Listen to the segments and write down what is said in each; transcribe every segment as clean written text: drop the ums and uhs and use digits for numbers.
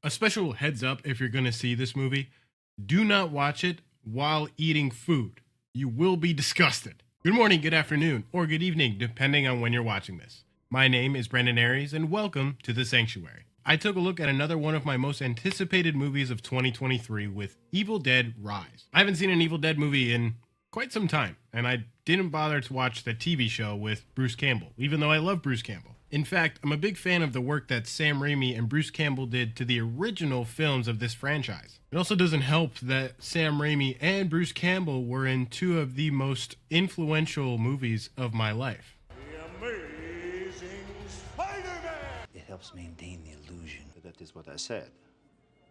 A special heads up if you're going to see this movie, do not watch it while eating food. You will be disgusted. Good morning, good afternoon, or good evening, depending on when you're watching this. My name is Brandon Aries, and welcome to The Sanctuary. I took a look at another one of my most anticipated movies of 2023 with Evil Dead Rise. I haven't seen an Evil Dead movie in quite some time, and I didn't bother to watch the TV show with Bruce Campbell, even though I love Bruce Campbell. In fact, I'm a big fan of the work that Sam Raimi and Bruce Campbell did to the original films of this franchise. It also doesn't help that Sam Raimi and Bruce Campbell were in two of the most influential movies of my life. The Amazing Spider-Man! It helps maintain the illusion. That is what I said.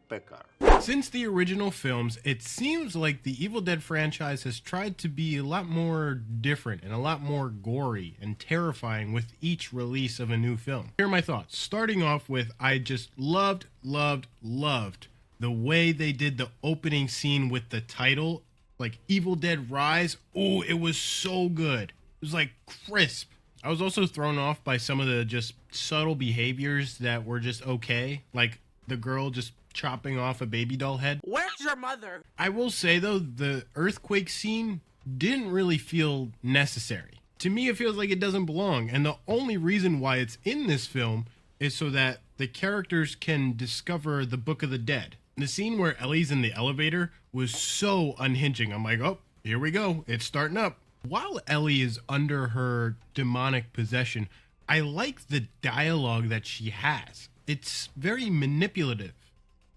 Pekar. Since the original films, it seems like the Evil Dead franchise has tried to be a lot more different and a lot more gory and terrifying with each release of a new film. Here are my thoughts. Starting off with, I just loved the way they did the opening scene with the title, like Evil Dead Rise. Oh, it was so good. It was like crisp. I was also thrown off by some of the just subtle behaviors that were just okay, like the girl just chopping off a baby doll head. Where's your mother? I will say though, the earthquake scene didn't really feel necessary. To me, it feels like it doesn't belong, and the only reason why it's in this film is so that the characters can discover the Book of the Dead. The scene where Ellie's in the elevator was so unhinging. I'm like, oh, here we go. It's starting up. While Ellie is under her demonic possession, I like the dialogue that she has. It's very manipulative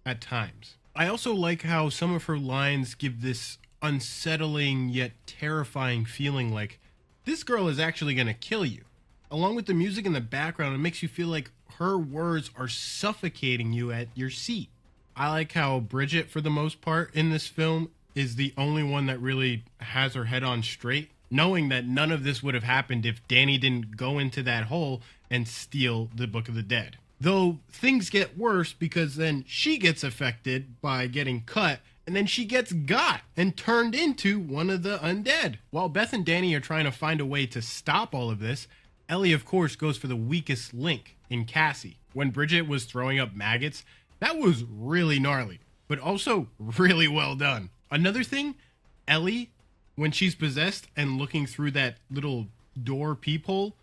at times. I also like how some of her lines give this unsettling yet terrifying feeling like this girl is actually going to kill you. Along with the music in the background, it makes you feel like her words are suffocating you at your seat. I like how Bridget, for the most part in this film, is the only one that really has her head on straight, knowing that none of this would have happened if Danny didn't go into that hole and steal the Book of the Dead. Though things get worse because then she gets affected by getting cut, and then she gets got and turned into one of the undead. While Beth and Danny are trying to find a way to stop all of this, Ellie of course goes for the weakest link in Cassie. When Bridget was throwing up maggots, that was really gnarly, but also really well done. Another thing, Ellie, when she's possessed and looking through that little door peephole,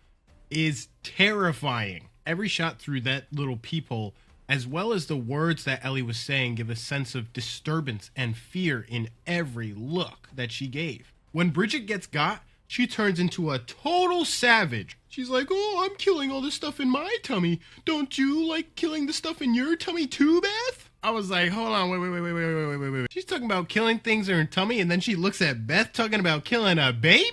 is terrifying. Every shot through that little peephole, as well as the words that Ellie was saying, give a sense of disturbance and fear in every look that she gave. When Bridget gets got, she turns into a total savage. She's like, oh, I'm killing all this stuff in my tummy. Don't you like killing the stuff in your tummy too, Beth? I was like, hold on, wait. She's talking about killing things in her tummy, and then she looks at Beth talking about killing a baby?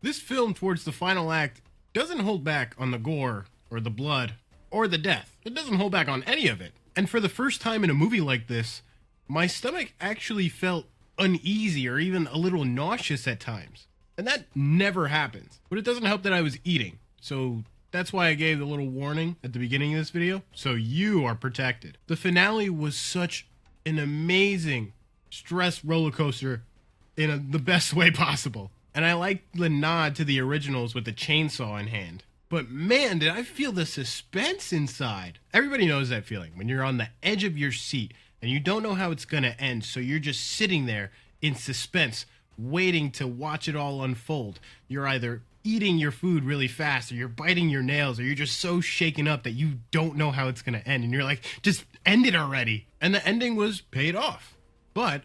This film, towards the final act, doesn't hold back on the gore or the blood or the death. It doesn't hold back on any of it. And for the first time in a movie like this, my stomach actually felt uneasy or even a little nauseous at times. And that never happens. But it doesn't help that I was eating. So that's why I gave the little warning at the beginning of this video, so you are protected. The finale was such an amazing stress roller coaster in the best way possible. And I like the nod to the originals with the chainsaw in hand. But man, did I feel the suspense inside. Everybody knows that feeling when you're on the edge of your seat and you don't know how it's going to end. So you're just sitting there in suspense, waiting to watch it all unfold. You're either eating your food really fast, or you're biting your nails, or you're just so shaken up that you don't know how it's going to end. And you're like, just end it already. And the ending was paid off. But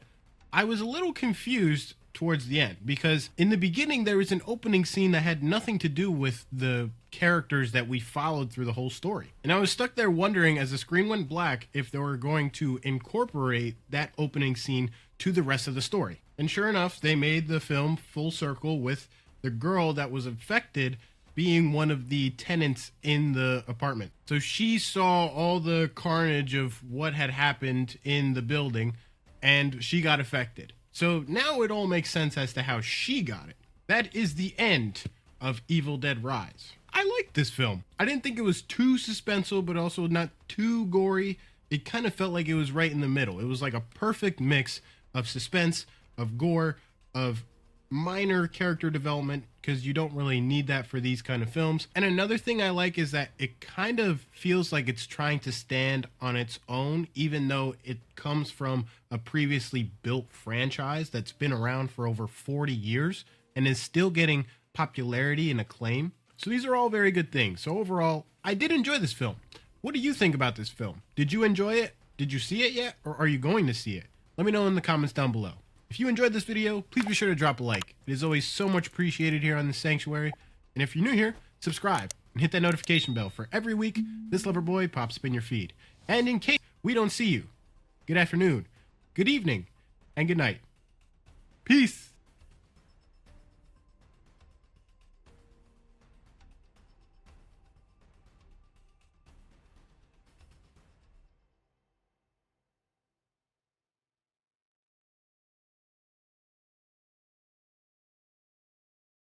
I was a little confused towards the end, because in the beginning there was an opening scene that had nothing to do with the characters that we followed through the whole story. And I was stuck there wondering, as the screen went black, if they were going to incorporate that opening scene to the rest of the story. And sure enough, they made the film full circle with the girl that was affected being one of the tenants in the apartment. So she saw all the carnage of what had happened in the building, and she got affected. So now it all makes sense as to how she got it. That is the end of Evil Dead Rise. I liked this film. I didn't think it was too suspenseful, but also not too gory. It kind of felt like it was right in the middle. It was like a perfect mix of suspense, of gore, of minor character development because you don't really need that for these kind of films. And another thing I like is that it kind of feels like it's trying to stand on its own, even though it comes from a previously built franchise that's been around for over 40 years and is still getting popularity and acclaim. So these are all very good things. So overall, I did enjoy this film. What do you think about this film? Did you enjoy it? Did you see it yet? Or are you going to see it? Let me know in the comments down below. If you enjoyed this video, please be sure to drop a like. It is always so much appreciated here on the Sanctuary. And if you're new here, subscribe and hit that notification bell for every week this lover boy pops up in your feed. And in case we don't see you, good afternoon, good evening, and good night. Peace.